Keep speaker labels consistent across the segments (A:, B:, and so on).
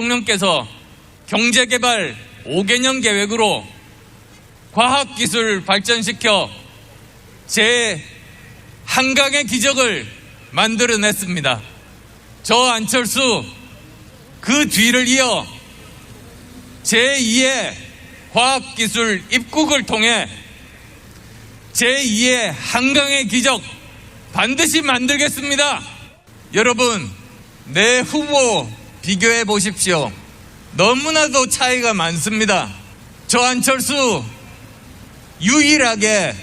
A: 대통령께서 경제개발 5개년 계획으로 과학기술 발전시켜 한강의 기적을 만들어냈습니다. 저 안철수 그 뒤를 이어 제2의 과학기술 입국을 통해 제2의 한강의 기적 반드시 만들겠습니다. 여러분, 내 후보 비교해 보십시오. 너무나도 차이가 많습니다. 저 안철수 유일하게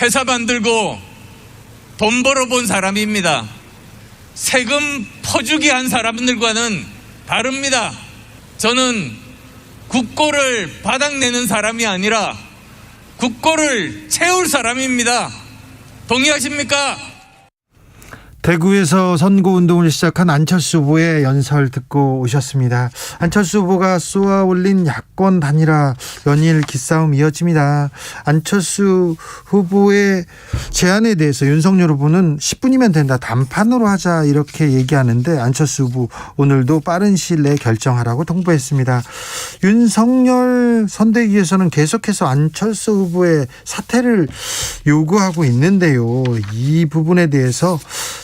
A: 회사 만들고 돈 벌어본 사람입니다. 세금 퍼주기 한 사람들과는 다릅니다. 저는 국고를 바닥내는 사람이 아니라 국고를 채울 사람입니다. 동의하십니까?
B: 대구에서 선거운동을 시작한 안철수 후보의 연설 듣고 오셨습니다. 안철수 후보가 쏘아올린 야권 단일화 연일 기싸움 이어집니다. 안철수 후보의 제안에 대해서 윤석열 후보는 10분이면 된다, 단판으로 하자, 이렇게 얘기하는데 안철수 후보 오늘도 빠른 시일 내에 결정하라고 통보했습니다. 윤석열 선대위에서는 계속해서 안철수 후보의 사퇴를 요구하고 있는데요. 이 부분에 대해서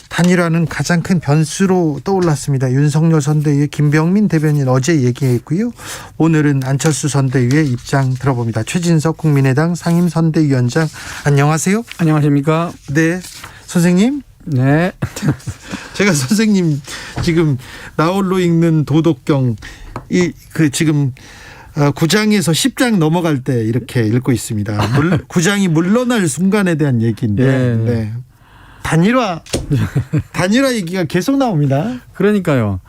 B: 단일화는 가장 큰 변수로 떠올랐습니다. 윤석열 선대위의 김병민 대변인 어제 얘기했고요. 오늘은 안철수 선대위의 입장 들어봅니다. 최진석 국민의당 상임선대위원장, 안녕하세요.
C: 안녕하십니까?
B: 네, 선생님.
C: 네.
B: 제가 선생님 지금 나홀로 읽는 도덕경 지금 9장에서 10장 넘어갈 때 이렇게 읽고 있습니다. 9장이 물러날 순간에 대한 얘기인데.
C: 네.
B: 네. 단일화 얘기가 계속 나옵니다.
C: 그러니까요.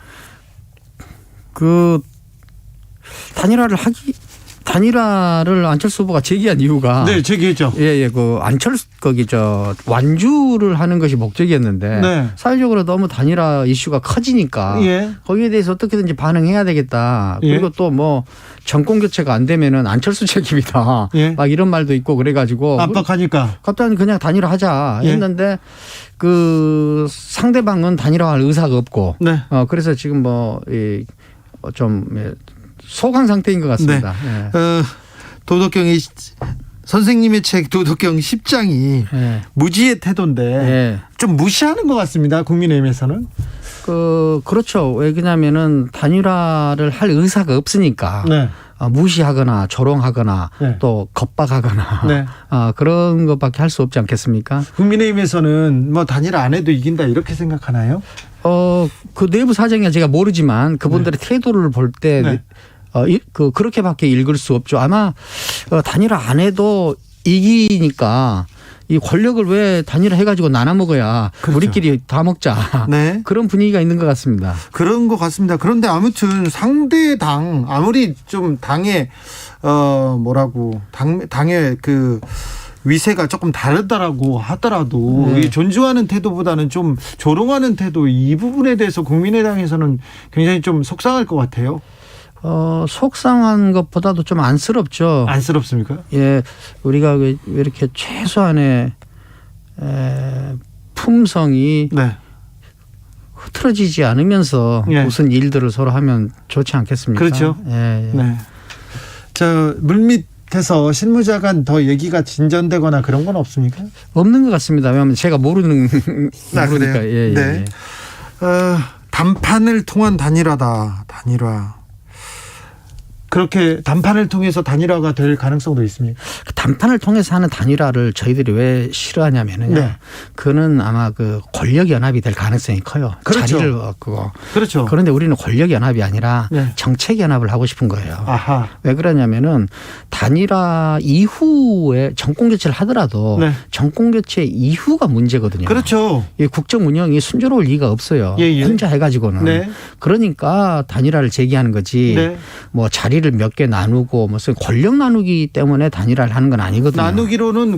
C: 단일화를 안철수 후보가 제기한 이유가.
B: 네, 제기했죠.
C: 예, 완주를 하는 것이 목적이었는데.
B: 네.
C: 사회적으로 너무 단일화 이슈가 커지니까.
B: 예.
C: 거기에 대해서 어떻게든지 반응해야 되겠다. 그리고
B: 예.
C: 또 정권 교체가 안 되면은 안철수 책임이다.
B: 예.
C: 막 이런 말도 있고 그래가지고.
B: 압박하니까.
C: 갑자기 그냥 단일화 하자 했는데 상대방은 단일화할 의사가 없고.
B: 네.
C: 그래서 지금 소강 상태인 것 같습니다.
B: 네.
C: 예.
B: 도덕경이 선생님의 책 도덕경 10장이
C: 예.
B: 무지의 태도인데
C: 예.
B: 좀 무시하는 것 같습니다. 국민의힘에서는.
C: 그렇죠. 왜냐면은 단일화를 할 의사가 없으니까.
B: 네.
C: 무시하거나 조롱하거나
B: 네.
C: 또 겁박하거나
B: 네.
C: 그런 것밖에 할 수 없지 않겠습니까?
B: 국민의힘에서는 단일화 안 해도 이긴다, 이렇게 생각하나요?
C: 그 내부 사정이 제가 모르지만 그분들의 태도를 볼 때
B: 네.
C: 그렇게밖에 읽을 수 없죠. 아마 단일화 안 해도 이기니까 이 권력을 왜 단일화 해가지고 나눠 먹어야
B: 그렇죠.
C: 우리끼리 다 먹자.
B: 네.
C: 그런 분위기가 있는 것 같습니다.
B: 그런 것 같습니다. 그런데 아무튼 상대 당, 아무리 좀 당의 당의 위세가 조금 다르다라고 하더라도 이 존중하는 태도보다는 좀 조롱하는 태도, 이 부분에 대해서 국민의당에서는 굉장히 좀 속상할 것 같아요.
C: 속상한 것보다도 좀 안쓰럽죠.
B: 안쓰럽습니까?
C: 예, 우리가 왜 이렇게 최소한의 품성이
B: 네.
C: 흐트러지지 않으면서
B: 예.
C: 무슨 일들을 서로 하면 좋지 않겠습니까?
B: 그렇죠.
C: 예.
B: 네. 물밑에서 실무자간 더 얘기가 진전되거나 그런 건 없습니까?
C: 없는 것 같습니다. 왜냐하면 제가 모르니까.
B: 그래요?
C: 예,
B: 네.
C: 예.
B: 단판을 통한 단일화. 그렇게 단판을 통해서 단일화가 될 가능성도 있습니까?
C: 단판을 통해서 하는 단일화를 저희들이 왜 싫어하냐면요.
B: 네.
C: 그는 아마 권력 연합이 될 가능성이 커요.
B: 그렇죠.
C: 자리를 얻고.
B: 그렇죠.
C: 그런데 우리는 권력 연합이 아니라
B: 네.
C: 정책 연합을 하고 싶은 거예요.
B: 아하.
C: 왜 그러냐면은 단일화 이후에 정권 교체를 하더라도
B: 네.
C: 정권 교체 이후가 문제거든요.
B: 그렇죠.
C: 이 국정 운영이 순조로울 리가 없어요.
B: 예.
C: 혼자 해가지고는.
B: 네.
C: 그러니까 단일화를 제기하는 거지.
B: 네.
C: 자리를 몇 개 나누고 무슨 권력 나누기 때문에 단일화를 하는 건 아니거든요.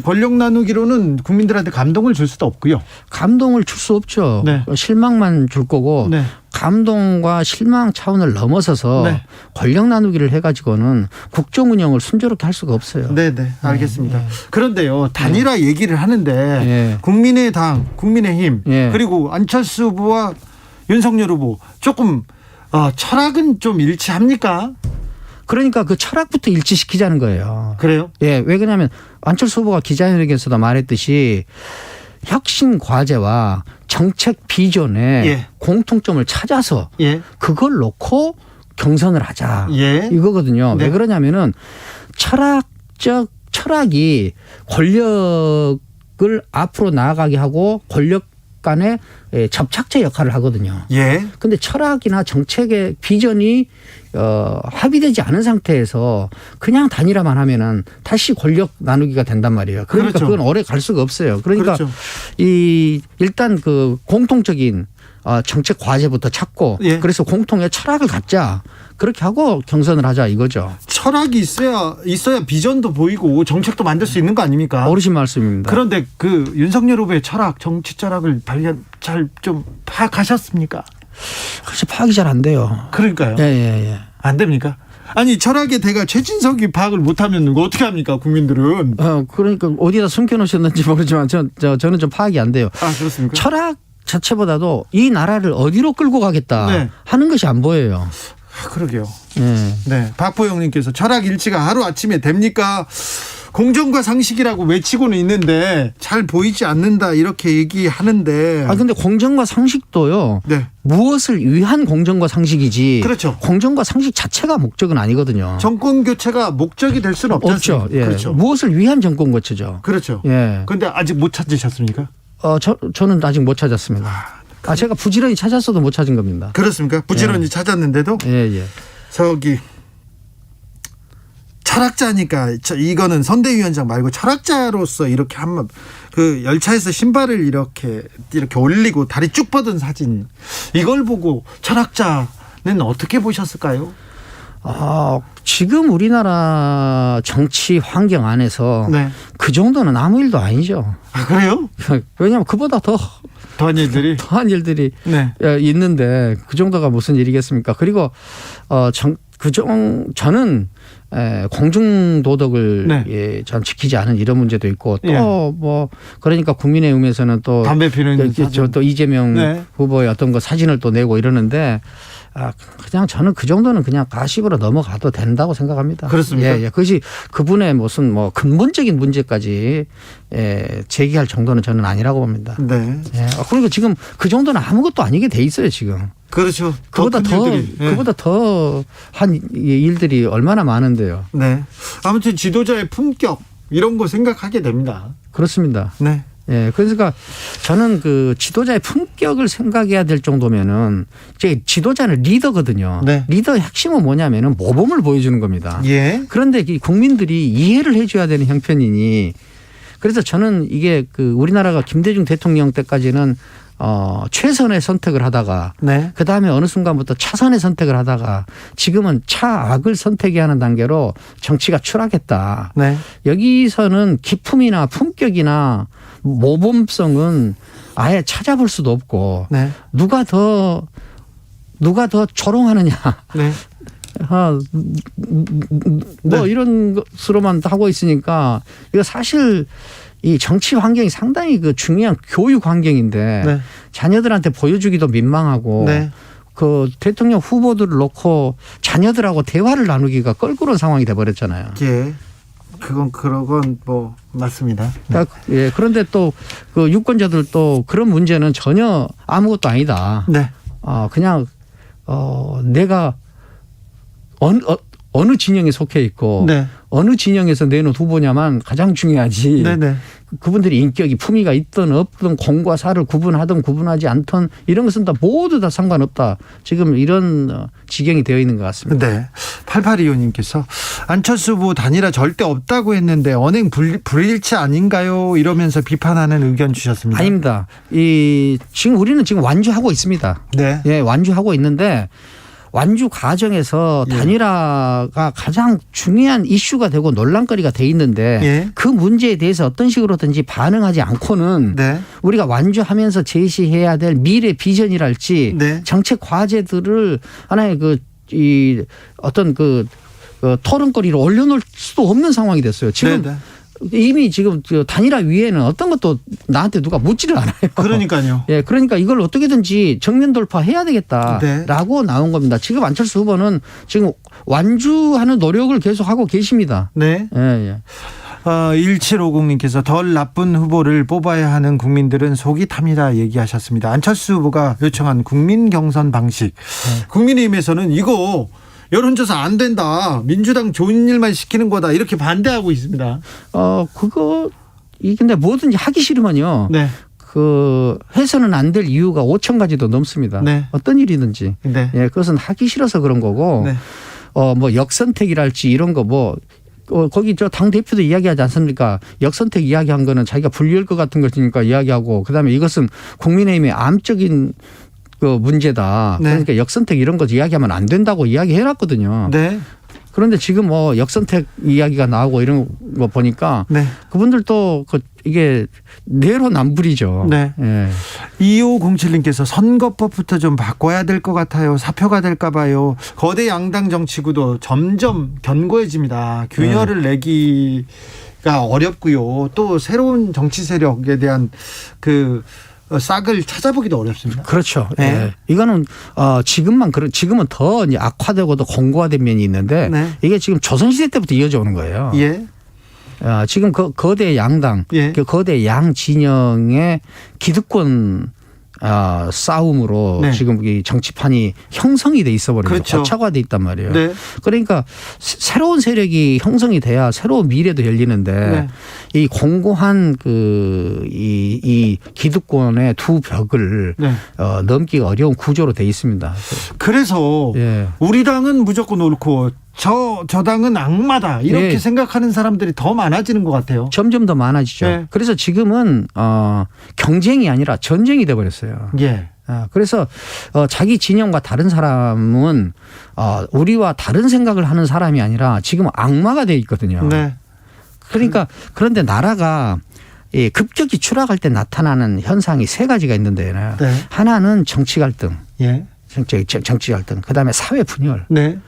B: 권력 나누기로는 국민들한테 감동을 줄 수도 없고요.
C: 감동을 줄 수 없죠.
B: 네.
C: 실망만 줄 거고.
B: 네.
C: 감동과 실망 차원을 넘어서서
B: 네.
C: 권력 나누기를 해가지고는 국정 운영을 순조롭게 할 수가 없어요.
B: 네, 알겠습니다. 그런데요, 단일화 얘기를 하는데 국민의당, 국민의힘
C: 예.
B: 그리고 안철수 후보와 윤석열 후보 조금 철학은 좀 일치합니까?
C: 그러니까 그 철학부터 일치시키자는 거예요.
B: 그래요?
C: 예, 왜 그러냐면 안철수 후보가 기자회견에서도 말했듯이 혁신 과제와 정책 비전에
B: 예.
C: 공통점을 찾아서
B: 예.
C: 그걸 놓고 경선을 하자.
B: 예.
C: 이거거든요.
B: 네.
C: 왜 그러냐면은 철학이 권력을 앞으로 나아가게 하고 권력 간의 접착제 역할을 하거든요.
B: 예.
C: 근데 철학이나 정책의 비전이 합의되지 않은 상태에서 그냥 단일화만 하면은 다시 권력 나누기가 된단 말이에요. 그러니까
B: 그렇죠.
C: 그건 오래 갈 수가 없어요. 그러니까
B: 그렇죠.
C: 일단 그 공통적인 정책 과제부터 찾고
B: 예.
C: 그래서 공통의 철학을 갖자. 그렇게 하고 경선을 하자 이거죠.
B: 철학이 있어야 비전도 보이고 정책도 만들 수 있는 거 아닙니까?
C: 어르신 말씀입니다.
B: 그런데 그 윤석열 후보의 철학, 정치 철학을 잘 좀 파악하셨습니까?
C: 그래서 파악이 잘 안 돼요.
B: 그러니까요.
C: 예.
B: 안 됩니까? 아니 철학의 대가 최진석이 파악을 못하면 누가 어떻게 합니까? 국민들은.
C: 그러니까 어디다 숨겨놓으셨는지 모르지만 저는 좀 파악이 안 돼요.
B: 아 그렇습니까?
C: 철학 자체보다도 이 나라를 어디로 끌고 가겠다
B: 네.
C: 하는 것이 안 보여요.
B: 그러게요.
C: 예.
B: 네, 박보영님께서 철학 일치가 하루 아침에 됩니까? 공정과 상식이라고 외치고는 있는데 잘 보이지 않는다 이렇게 얘기하는데.
C: 근데 공정과 상식도요.
B: 네.
C: 무엇을 위한 공정과 상식이지.
B: 그렇죠.
C: 공정과 상식 자체가 목적은 아니거든요.
B: 정권 교체가 목적이 될 수는 없죠.
C: 없죠. 예.
B: 그렇죠.
C: 무엇을 위한 정권 교체죠.
B: 그렇죠.
C: 예.
B: 근데 아직 못 찾으셨습니까?
C: 저는 아직 못 찾았습니다. 제가 부지런히 찾았어도 못 찾은 겁니다.
B: 그렇습니까? 부지런히 찾았는데도
C: 예.
B: 저기 철학자니까 이거는 선대위원장 말고 철학자로서 이렇게 한번 그 열차에서 신발을 이렇게 올리고 다리 쭉 뻗은 사진 이걸 보고 철학자는 어떻게 보셨을까요?
C: 지금 우리나라 정치 환경 안에서
B: 네.
C: 그 정도는 아무 일도 아니죠.
B: 아 그래요?
C: 왜냐하면 그보다
B: 더한 일들이
C: 더한 일들이
B: 네.
C: 있는데 그 정도가 무슨 일이겠습니까? 그리고 저는 공중 도덕을
B: 네.
C: 전 지키지 않은 이런 문제도 있고 또
B: 예.
C: 뭐 그러니까 국민의힘에서는 또
B: 담배 피는
C: 또 이재명
B: 네.
C: 후보의 어떤 거 사진을 또 내고 이러는데 그냥 저는 그 정도는 그냥 가십으로 넘어가도 된다고 생각합니다.
B: 그렇습니까?
C: 예. 그것이 그분의 무슨 뭐 근본적인 문제까지 제기할 정도는 저는 아니라고 봅니다.
B: 네.
C: 예. 그러니까 지금 그 정도는 아무것도 아니게 돼 있어요 지금.
B: 그렇죠.
C: 그보다
B: 그보다
C: 더 한 일들이 얼마나 많은데요.
B: 네. 아무튼 지도자의 품격 이런 거 생각하게 됩니다.
C: 그렇습니다.
B: 네.
C: 예. 그러니까 저는 그 지도자의 품격을 생각해야 될 정도면은 제 지도자는 리더거든요.
B: 네.
C: 리더의 핵심은 뭐냐면은 모범을 보여주는 겁니다.
B: 예.
C: 그런데 이 국민들이 이해를 해줘야 되는 형편이니 그래서 저는 이게 그 우리나라가 김대중 대통령 때까지는 최선의 선택을 하다가
B: 네.
C: 그다음에 어느 순간부터 차선의 선택을 하다가 지금은 차악을 선택해야 하는 단계로 정치가 추락했다.
B: 네.
C: 여기서는 기품이나 품격이나 모범성은 아예 찾아볼 수도 없고
B: 네.
C: 누가 더 조롱하느냐.
B: 네.
C: 뭐 이런 것으로만 하고 있으니까 이거 사실 이 정치 환경이 상당히 그 중요한 교육 환경인데
B: 네.
C: 자녀들한테 보여주기도 민망하고
B: 네.
C: 그 대통령 후보들을 놓고 자녀들하고 대화를 나누기가 껄끄러운 상황이 돼버렸잖아요.
B: 예. 그건 뭐 맞습니다.
C: 그러니까 그런데 또 그 유권자들 또 그런 문제는 전혀 아무것도 아니다.
B: 네.
C: 그냥 내가 어느 진영에 속해 있고
B: 네.
C: 어느 진영에서 내놓은 후보냐만 가장 중요하지.
B: 네네.
C: 그분들이 인격이 품위가 있든 없든 공과 사를 구분하든 구분하지 않든 이런 것은 다 모두 다 상관없다. 지금 이런 지경이 되어 있는 것 같습니다.
B: 네. 8825님께서 안철수 후보 단일화 절대 없다고 했는데 언행 불일치 아닌가요? 이러면서 비판하는 의견 주셨습니다.
C: 아닙니다. 지금 우리는 지금 완주하고 있습니다.
B: 네.
C: 예, 완주하고 있는데 완주 과정에서 단일화가 가장 중요한 이슈가 되고 논란거리가 돼 있는데 그 문제에 대해서 어떤 식으로든지 반응하지 않고는 우리가 완주하면서 제시해야 될 미래 비전이랄지 정책 과제들을 하나의 어떤 토론거리로 올려놓을 수도 없는 상황이 됐어요. 지금 이미 지금 단일화 위에는 어떤 것도 나한테 누가 묻지를 않아요.
B: 그러니까요.
C: 예, 그러니까 이걸 어떻게든지 정면 돌파해야 되겠다라고 나온 겁니다. 지금 안철수 후보는 지금 완주하는 노력을 계속 하고 계십니다.
B: 네.
C: 예, 예.
B: 1750님께서 덜 나쁜 후보를 뽑아야 하는 국민들은 속이 탑니다 얘기하셨습니다. 안철수 후보가 요청한 국민 경선 방식. 국민의힘에서는 이거 여론조사 안 된다. 민주당 좋은 일만 시키는 거다. 이렇게 반대하고 있습니다.
C: 근데 뭐든지 하기 싫으면요.
B: 네.
C: 해서는 안 될 이유가 5천 가지도 넘습니다.
B: 네.
C: 어떤 일이든지.
B: 네.
C: 예, 그것은 하기 싫어서 그런 거고.
B: 네.
C: 뭐 역선택이랄지 이런 거 거기 당 대표도 이야기하지 않습니까? 역선택 이야기한 거는 자기가 불리할 것 같은 것이니까 이야기하고 그다음에 이것은 국민의힘의 암적인 문제다.
B: 네.
C: 그러니까 역선택 이런 거 이야기하면 안 된다고 이야기해놨거든요.
B: 네.
C: 그런데 지금 역선택 이야기가 나오고 이런 거 보니까
B: 네.
C: 그분들도 이게 내로남불이죠.
B: 네.
C: 예.
B: 2507님께서 선거법부터 좀 바꿔야 될 것 같아요. 사표가 될까 봐요. 거대 양당 정치구도 점점 견고해집니다. 균열을 내기가 어렵고요. 또 새로운 정치 세력에 대한 싹을 찾아보기도 어렵습니다.
C: 그렇죠.
B: 네.
C: 예. 이거는 지금은 더 이제 악화되고 더 공고화된 면이 있는데
B: 네.
C: 이게 지금 조선시대 때부터 이어져 오는 거예요.
B: 예.
C: 지금 거대 양당,
B: 예.
C: 거대 양 진영의 기득권 싸움으로
B: 네.
C: 지금 이 정치판이 형성이 돼 있어버리고
B: 그렇죠.
C: 고착화돼 있단 말이에요.
B: 네.
C: 그러니까 새로운 세력이 형성이 돼야 새로운 미래도 열리는데
B: 네.
C: 이 공고한 이 기득권의 두 벽을
B: 네.
C: 넘기가 어려운 구조로 돼 있습니다.
B: 그래서
C: 예.
B: 우리 당은 무조건 옳고 저 당은 악마다 이렇게
C: 예.
B: 생각하는 사람들이 더 많아지는 것 같아요.
C: 점점 더 많아지죠.
B: 네.
C: 그래서 지금은 경쟁이 아니라 전쟁이 돼 버렸어요.
B: 예.
C: 그래서 자기 진영과 다른 사람은 우리와 다른 생각을 하는 사람이 아니라 지금 악마가 돼 있거든요.
B: 네.
C: 그러니까 그런데 나라가 급격히 추락할 때 나타나는 현상이 세 가지가 있는데
B: 네.
C: 하나는 정치 갈등,
B: 예.
C: 정치 갈등, 그다음에 사회 분열.
B: 네.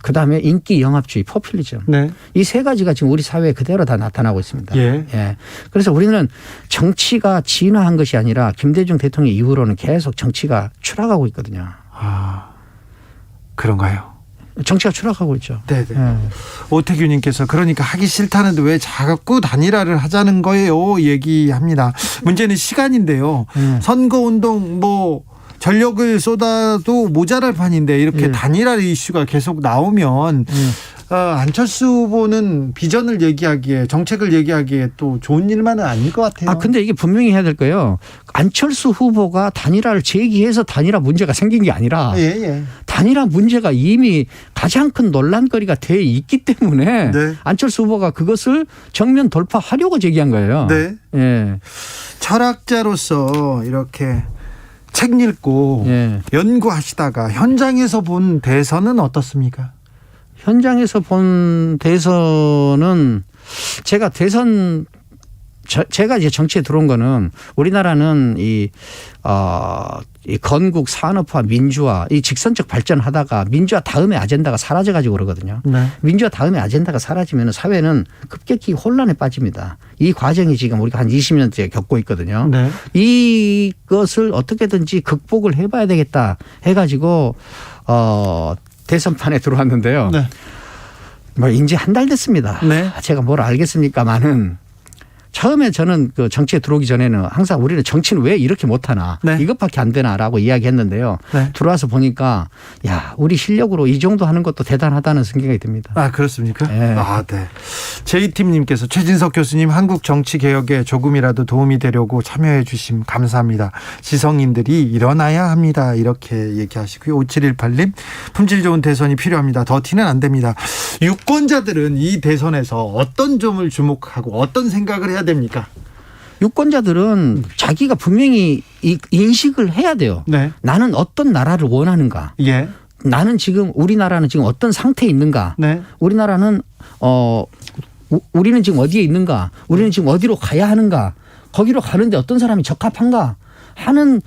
C: 그다음에 인기 영합주의, 포퓰리즘.
B: 네.
C: 이 세 가지가 지금 우리 사회에 그대로 다 나타나고 있습니다.
B: 예.
C: 그래서 우리는 정치가 진화한 것이 아니라 김대중 대통령 이후로는 계속 정치가 추락하고 있거든요.
B: 그런가요?
C: 정치가 추락하고 있죠.
B: 네네.
C: 예.
B: 오태규님께서 그러니까 하기 싫다는데 왜 자꾸 단일화를 하자는 거예요? 얘기합니다. 문제는 시간인데요. 선거운동 전력을 쏟아도 모자랄 판인데 이렇게 단일화 이슈가 계속 나오면 안철수 후보는 비전을 얘기하기에 정책을 얘기하기에 또 좋은 일만은 아닐 것 같아요.
C: 근데 이게 분명히 해야 될 거예요. 안철수 후보가 단일화를 제기해서 단일화 문제가 생긴 게 아니라 단일화 문제가 이미 가장 큰 논란거리가 돼 있기 때문에
B: 네.
C: 안철수 후보가 그것을 정면 돌파하려고 제기한 거예요.
B: 네.
C: 예.
B: 철학자로서 이렇게 책 읽고
C: 예.
B: 연구하시다가 현장에서 본 대선은 어떻습니까?
C: 현장에서 본 대선은 제가 이제 정치에 들어온 거는 우리나라는 이 건국 산업화 민주화 이 직선적 발전하다가 민주화 다음에 아젠다가 사라져가지고 그러거든요.
B: 네.
C: 민주화 다음에 아젠다가 사라지면 사회는 급격히 혼란에 빠집니다. 이 과정이 지금 우리가 한 20년째 겪고 있거든요.
B: 네.
C: 이것을 어떻게든지 극복을 해봐야 되겠다 해가지고 대선판에 들어왔는데요.
B: 네.
C: 이제 한 달 됐습니다.
B: 네.
C: 제가 뭘 알겠습니까만은 처음에 저는 정치에 들어오기 전에는 항상 우리는 정치는 왜 이렇게 못하나
B: 네. 이것밖에
C: 이것밖에 안 되나라고 이야기했는데요.
B: 네.
C: 들어와서 보니까 우리 실력으로 이 정도 하는 것도 대단하다는 생각이 듭니다.
B: 그렇습니까?
C: 네.
B: 네. 제이팀님께서 최진석 교수님 한국 정치 개혁에 조금이라도 도움이 되려고 참여해 주심 감사합니다. 지성인들이 일어나야 합니다. 이렇게 얘기하시고요. 5718님 품질 좋은 대선이 필요합니다. 더 티는 안 됩니다. 유권자들은 이 대선에서 어떤 점을 주목하고 어떤 생각을 해야 됩니까?
C: 유권자들은 자기가 분명히 인식을 해야 돼요.
B: 네.
C: 나는 어떤 나라를 원하는가.
B: 예.
C: 나는 지금 우리나라는 지금 어떤 상태에 있는가.
B: 네.
C: 우리나라는 우리는 지금 어디에 있는가. 우리는 지금 어디로 가야 하는가. 거기로 가는데 어떤 사람이 적합한가 하는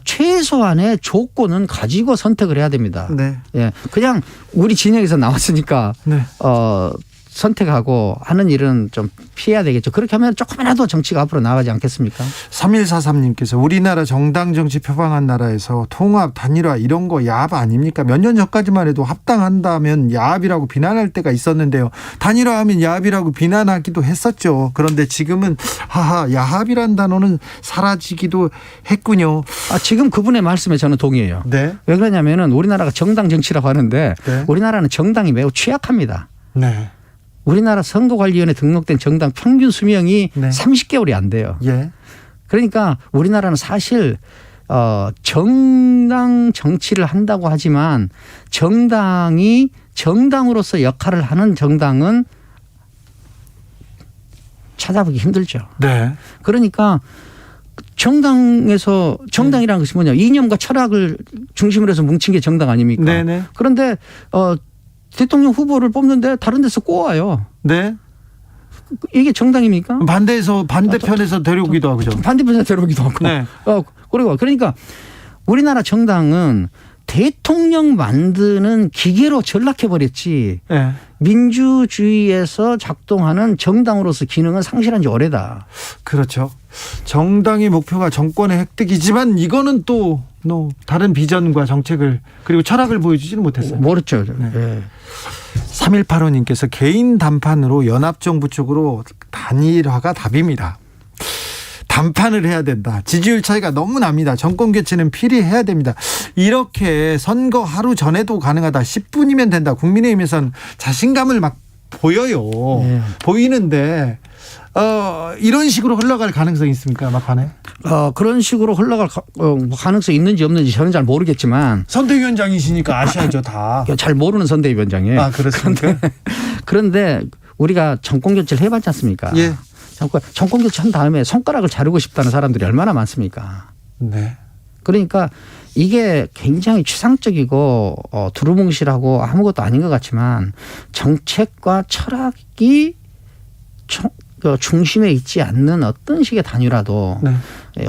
C: 최소한의 조건은 가지고 선택을 해야 됩니다.
B: 네.
C: 예, 그냥 우리 진영에서 나왔으니까
B: 네.
C: 선택하고 하는 일은 좀 피해야 되겠죠. 그렇게 하면 조금이라도 정치가 앞으로 나가지 않겠습니까?
B: 3143님께서 우리나라 정당 정치 표방한 나라에서 통합, 단일화 이런 거 야합 아닙니까? 몇 년 전까지만 해도 합당한다면 야합이라고 비난할 때가 있었는데요. 단일화하면 야합이라고 비난하기도 했었죠. 그런데 지금은 야합이란 단어는 사라지기도 했군요.
C: 지금 그분의 말씀에 저는 동의해요.
B: 네.
C: 왜 그러냐면은 우리나라가 정당 정치라고 하는데
B: 네.
C: 우리나라는 정당이 매우 취약합니다.
B: 네.
C: 우리나라 선거관리위원회 등록된 정당 평균 수명이
B: 네.
C: 30개월이 안 돼요.
B: 예.
C: 그러니까 우리나라는 사실 정당 정치를 한다고 하지만 정당이 정당으로서 역할을 하는 정당은 찾아보기 힘들죠.
B: 네.
C: 그러니까 정당이라는 것이 뭐냐, 이념과 철학을 중심으로 해서 뭉친 게 정당 아닙니까?
B: 네네.
C: 그런데 대통령 후보를 뽑는데 다른 데서 꼬아요.
B: 네.
C: 이게 정당입니까?
B: 반대편에서 데려오기도 하고.
C: 반대편에서 데려오기도 하고.
B: 네.
C: 그러니까 우리나라 정당은 대통령 만드는 기계로 전락해버렸지.
B: 네.
C: 민주주의에서 작동하는 정당으로서 기능은 상실한 지 오래다.
B: 그렇죠. 정당의 목표가 정권의 획득이지만 이거는 또 다른 비전과 정책을 그리고 철학을 보여주지는 못했어요.
C: 모르죠.
B: 네.
C: 네.
B: 3185님께서 개인 단판으로 연합정부 쪽으로 단일화가 답입니다. 단판을 해야 된다. 지지율 차이가 너무 납니다. 정권 교체는 필요해야 됩니다. 이렇게 선거 하루 전에도 가능하다. 10분이면 된다. 국민의힘에서는 자신감을 막 보여요.
C: 네.
B: 보이는데 이런 식으로 흘러갈 가능성이 있습니까? 막판에?
C: 그런 식으로 흘러갈 가능성이 있는지 없는지 저는 잘 모르겠지만.
B: 선대위원장이시니까 아셔야죠, 다.
C: 잘 모르는 선대위원장이에요.
B: 그렇습니까?
C: 그런데 우리가 정권 교체를 해봤지 않습니까?
B: 예.
C: 정권 교체한 다음에 손가락을 자르고 싶다는 사람들이 얼마나 많습니까?
B: 네.
C: 그러니까 이게 굉장히 추상적이고 두루뭉실하고 아무것도 아닌 것 같지만 정책과 철학이 중심에 있지 않는 어떤 식의 단일화도
B: 네.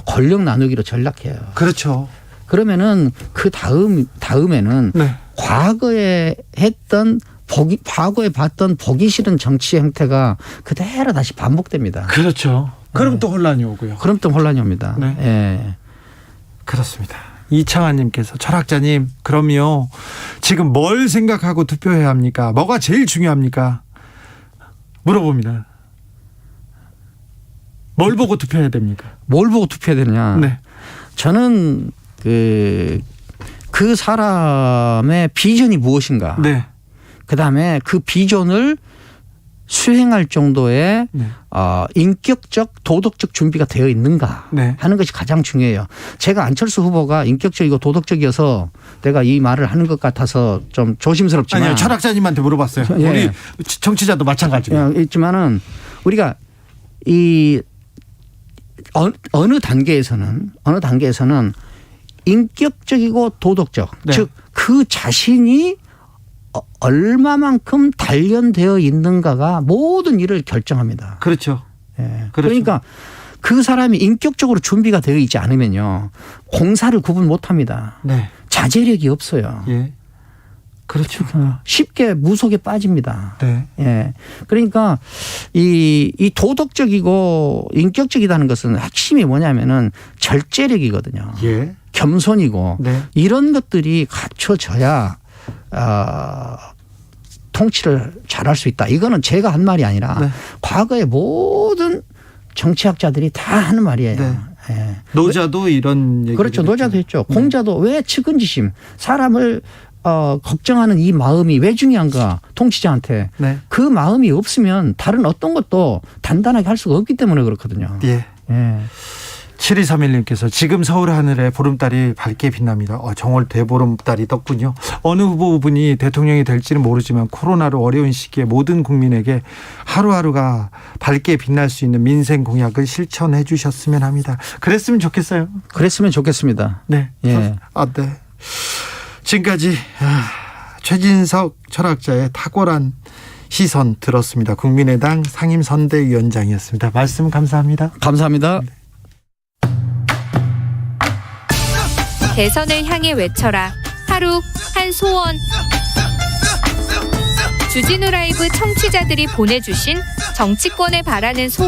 C: 권력 나누기로 전락해요.
B: 그렇죠.
C: 그러면은 그 다음에는
B: 네.
C: 과거에 봤던 보기 싫은 정치 형태가 그대로 다시 반복됩니다.
B: 그렇죠. 그럼 또 혼란이 오고요.
C: 그럼 또 혼란이 옵니다.
B: 네.
C: 예.
B: 그렇습니다. 이창환님께서 철학자님 그럼요 지금 뭘 생각하고 투표해야 합니까? 뭐가 제일 중요합니까? 물어봅니다. 뭘 보고 투표해야 됩니까?
C: 뭘 보고 투표해야 되느냐?
B: 네.
C: 저는 그 사람의 비전이 무엇인가?
B: 네.
C: 그다음에 그 비전을 수행할 정도의
B: 네.
C: 인격적 도덕적 준비가 되어 있는가
B: 네.
C: 하는 것이 가장 중요해요. 제가 안철수 후보가 인격적이고 도덕적이어서 내가 이 말을 하는 것 같아서 좀 조심스럽지만.
B: 아니요, 철학자님한테 물어봤어요.
C: 예.
B: 우리 정치자도 마찬가지고.
C: 있지만은 우리가 이 어느 단계에서는 인격적이고 도덕적,
B: 네.
C: 즉 그 자신이 얼마만큼 단련되어 있는가가 모든 일을 결정합니다.
B: 그렇죠.
C: 예.
B: 그렇죠.
C: 그러니까 그 사람이 인격적으로 준비가 되어 있지 않으면요 공사를 구분 못합니다.
B: 네.
C: 자제력이 없어요.
B: 예. 그렇죠.
C: 쉽게 무속에 빠집니다.
B: 네.
C: 예. 그러니까 이 도덕적이고 인격적이라는 것은 핵심이 뭐냐면은 절제력이거든요.
B: 예.
C: 겸손이고
B: 네.
C: 이런 것들이 갖춰져야 통치를 잘할 수 있다. 이거는 제가 한 말이 아니라
B: 네.
C: 과거의 모든 정치학자들이 다 하는 말이에요.
B: 네.
C: 예.
B: 노자도 이런 얘기.
C: 그렇죠. 노자도 했죠.
B: 네.
C: 공자도 왜 측은지심, 사람을 걱정하는 이 마음이 왜 중요한가, 통치자한테.
B: 네.
C: 그 마음이 없으면 다른 어떤 것도 단단하게 할 수가 없기 때문에 그렇거든요.
B: 예.
C: 예.
B: 7231님께서 지금 서울 하늘에 보름달이 밝게 빛납니다. 정월 대보름달이 떴군요. 어느 후보분이 대통령이 될지는 모르지만 코로나로 어려운 시기에 모든 국민에게 하루하루가 밝게 빛날 수 있는 민생 공약을 실천해 주셨으면 합니다. 그랬으면 좋겠어요.
C: 그랬으면 좋겠습니다.
B: 네.
C: 예.
B: 네. 지금까지 최진석 철학자의 탁월한 시선 들었습니다. 국민의당 상임선대위원장이었습니다. 말씀 감사합니다.
C: 감사합니다.
D: 대선을 향해 외쳐라. 하루 한 소원. 주진우 라이브 청취자들이 보내주신 정치권에 바라는 소원